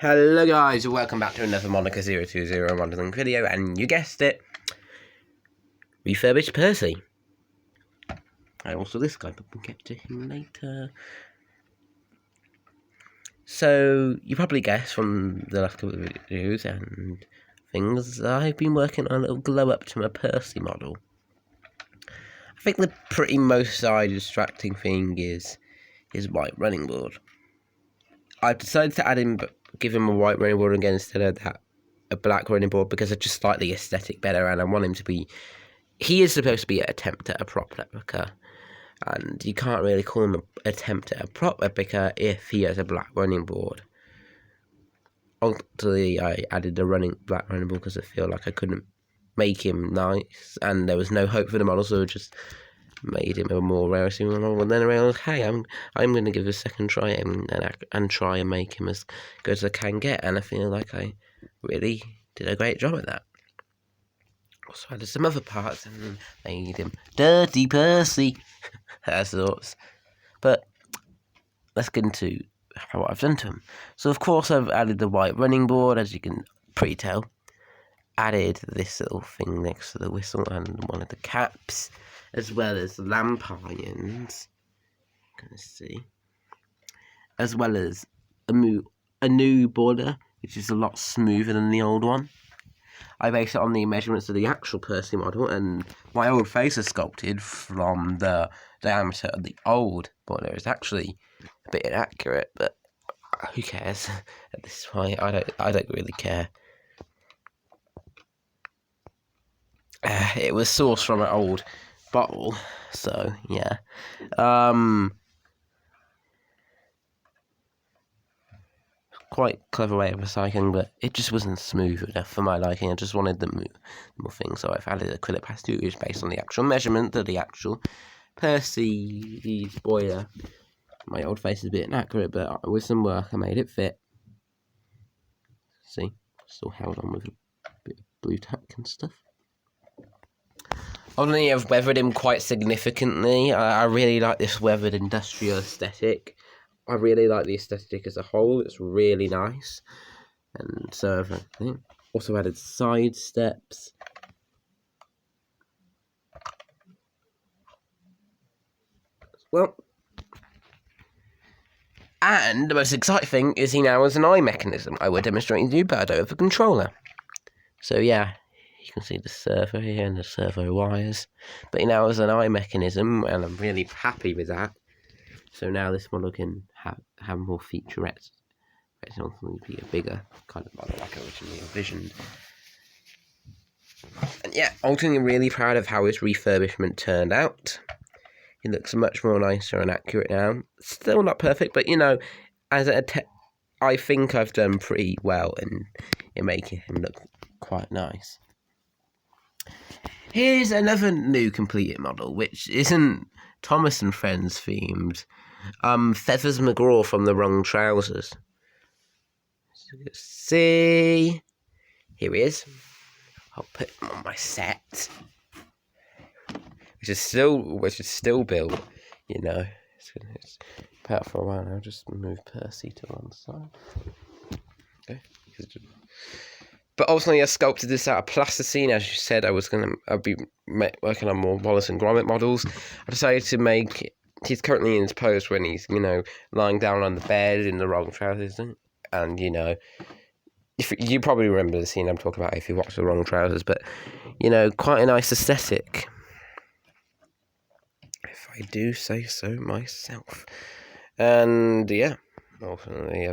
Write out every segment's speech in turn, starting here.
Hello guys, welcome back to another Monica020 modelling video, and you guessed it, refurbished Percy. And also this guy, but we'll get to him later. So, you probably guessed from the last couple of videos and things, I've been working on a little glow up to my Percy model. I think the pretty most eye-distracting thing is his white running board. I've decided to give him a white running board again instead of a black running board because I just like the aesthetic better, and I want him to be. He is supposed to be an attempt at a prop replica, and you can't really call him an attempt at a prop replica if he has a black running board. Ultimately, I added the black running board because I feel like I couldn't make him nice, and there was no hope for the model, so I just made him a more realistic model. And then I realised, hey, I'm going to give a second try and try and make him as good as I can get, and I feel like I really did a great job at that. Also added some other parts and made him Dirty Percy, as sorts. But let's get into what I've done to him. So of course I've added the white running board, as you can pretty tell. Added this little thing next to the whistle and one of the caps, as well as lamp irons. Gonna see, as well as a new border, which is a lot smoother than the old one. I based it on the measurements of the actual Percy model, and my old face is sculpted from the diameter of the old border. It's actually a bit inaccurate, but who cares at this point? I don't really care. It was sourced from an old bottle, so yeah. Quite clever way of recycling, but it just wasn't smooth enough for my liking. I just wanted the more things, so I've added acrylic pastel based on the actual measurement of the actual Percy boiler. My old face is a bit inaccurate, but with some work I made it fit. See, still held on with a bit of blue tack and stuff. Only I've weathered him quite significantly. I really like this weathered industrial aesthetic. I really like the aesthetic as a whole. It's really nice. And so I've also added side steps. Well, and the most exciting thing is he now has an eye mechanism. I will demonstrate to you, but I don't have a controller. So yeah, you can see the servo here and the servo wires. But he now has an eye mechanism, and I'm really happy with that. So now this model can have more featurettes. It's ultimately be a bigger kind of model like I originally envisioned. And yeah, ultimately really proud of how his refurbishment turned out. He looks much more nicer and accurate now. Still not perfect, but you know, I think I've done pretty well in making him look quite nice. Here's another new completed model, which isn't Thomas and Friends themed. Feathers McGraw from The Wrong Trousers. So you can see, here he is. I'll put him on my set, which is still built. You know, it's been out for a while now. Just move Percy to one side. Okay. But ultimately, I sculpted this out of plasticine. As you said, I'd be working on more Wallace and Gromit models. I decided to make. He's currently in his pose when he's, lying down on the bed in the wrong trousers, and if you probably remember the scene I'm talking about if you watch The Wrong Trousers, but quite a nice aesthetic, if I do say so myself. And yeah, ultimately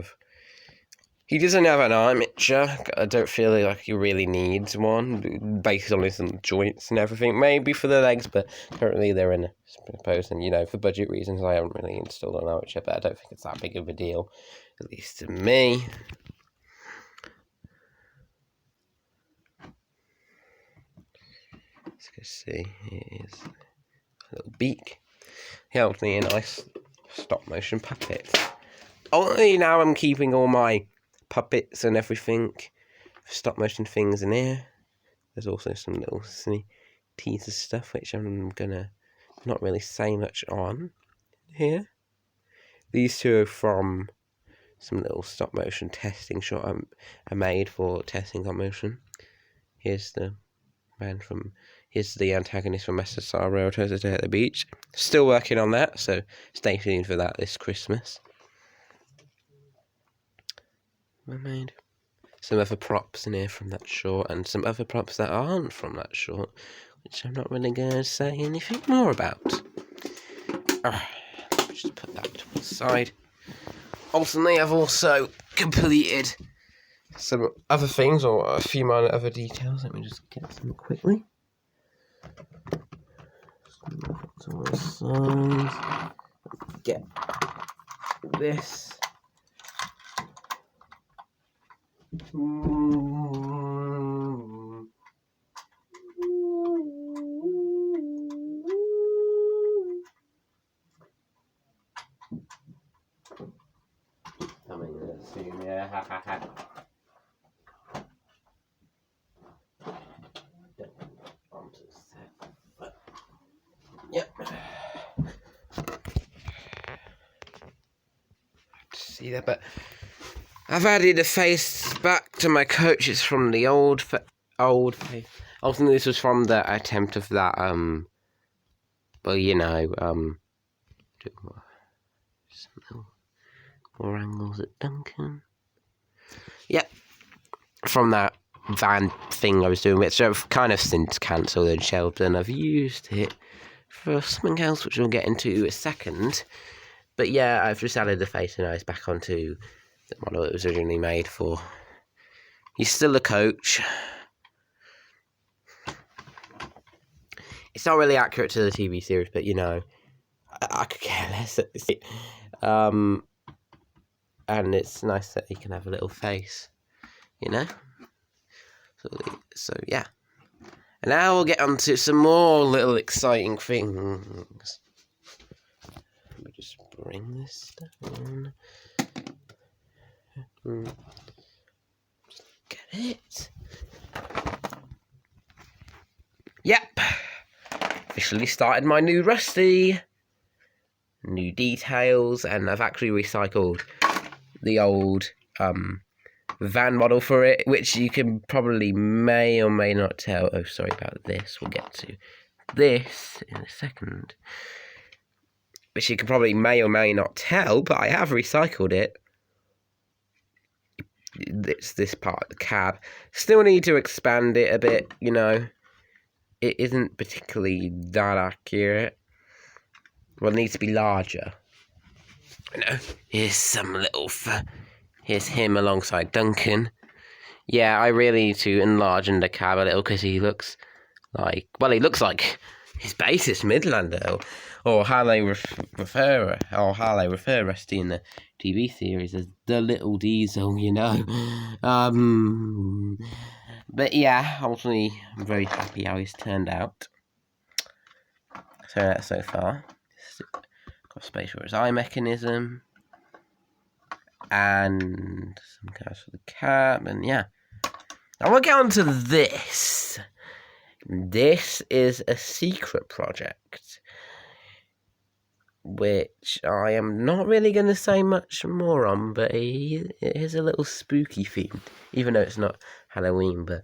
he doesn't have an armature. I don't feel like he really needs one, based on his joints and everything. Maybe for the legs, but currently they're in a pose, and for budget reasons, I haven't really installed an armature, but I don't think it's that big of a deal, at least to me. Let's go see, here's a little beak. He helped me a nice stop-motion puppet. Only now I'm keeping all my puppets and everything, stop-motion things in here. There's also some little teaser stuff, which I'm gonna not really say much on here. These two are from some little stop motion testing shot I made for testing on motion. Here's the man from. Here's the antagonist from SSR Railroad Day at the Beach. Still working on that, so stay tuned for that this Christmas. I made some other props in here from that short, and some other props that aren't from that short, which I'm not really going to say anything more about. Just put that to one side. Ultimately, I've also completed some other things, or a few minor other details. Let me just get them quickly. Get this. Coming soon, yeah, ha ha ha. Yep. See that, but I've added a face back to my coach. It's from the old face. Ultimately, this was from the attempt of that, well, you know, some little more angles at Duncan. Yep. From that van thing I was doing, which I've kind of since cancelled and shelved, and I've used it for something else, which we'll get into in a second. But yeah, I've just added the face and eyes back onto the model it was originally made for. He's still a coach. It's not really accurate to the TV series, but you know, I could care less at this. And it's nice that he can have a little face, you know? So yeah. And now we'll get on to some more little exciting things. Let me just bring this down. Get it? Yep. Officially started my new Rusty. New details, and I've actually recycled the old van model for it, which you can probably may or may not tell. Oh, sorry about this. We'll get to this in a second. Which you can probably may or may not tell, but I have recycled it. It's this part of the cab. Still need to expand it a bit, you know. It isn't particularly that accurate. Well, it needs to be larger. You know, here's some little... Here's him alongside Duncan. Yeah, I really need to enlarge the cab a little, because he looks like... Well, he looks like his bassist Midlander, or how they refer Rusty in the TV series as the Little Diesel, you know. But yeah, ultimately, I'm very happy how he's turned out. So far. Got space for his eye mechanism. And some cars for the cab. And yeah. I want to get on to this. This is a secret project, which I am not really going to say much more on, but it is a little spooky theme, even though it's not Halloween, but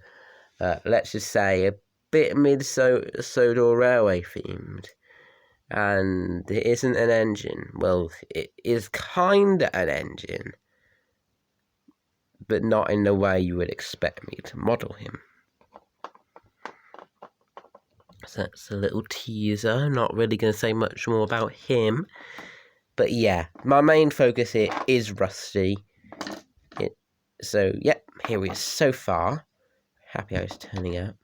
let's just say a bit mid-Sodor Railway themed. And it isn't an engine. Well, it is kind of an engine, but not in the way you would expect me to model him. So that's a little teaser. Not really going to say much more about him. But yeah, my main focus here is Rusty. So, yep, here he is so far. Happy how it's turning out.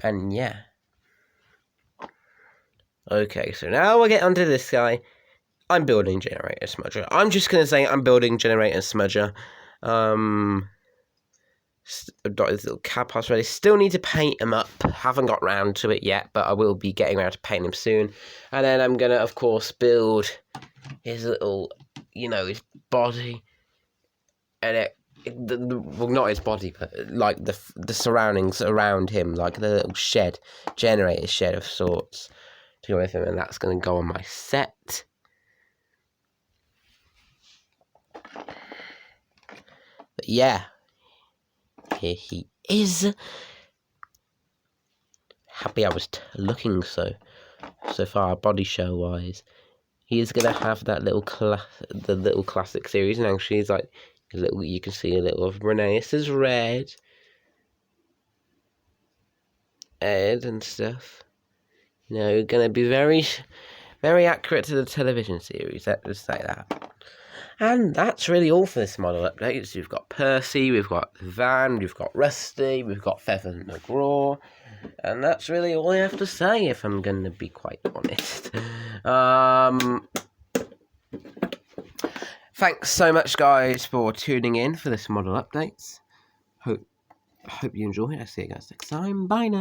And yeah. Okay, so now we'll get onto this guy. I'm building Generator Smudger. I'm just going to say I'm building Generator Smudger. Got his little cab parts ready. Still need to paint him up. Haven't got round to it yet, but I will be getting around to painting him soon. And then I'm going to, of course, build his little, you know, his body. And well, not his body, but like the surroundings around him, like the little shed, generator shed of sorts to go with him. And that's going to go on my set. yeah, here he is. Happy I was looking so far, body show wise. He is gonna have that little the little classic series, and actually, it's like a little. You can see a little of Rheneas's red, Ed and stuff. You know, gonna be very accurate to the television series. Let's just say that. And that's really all for this model update. So we've got Percy, we've got Van, we've got Rusty, we've got Feather and McGraw, and that's really all I have to say, if I'm going to be quite honest. Thanks so much, guys, for tuning in for this model updates. Hope you enjoy it. I'll see you guys next time. Bye now.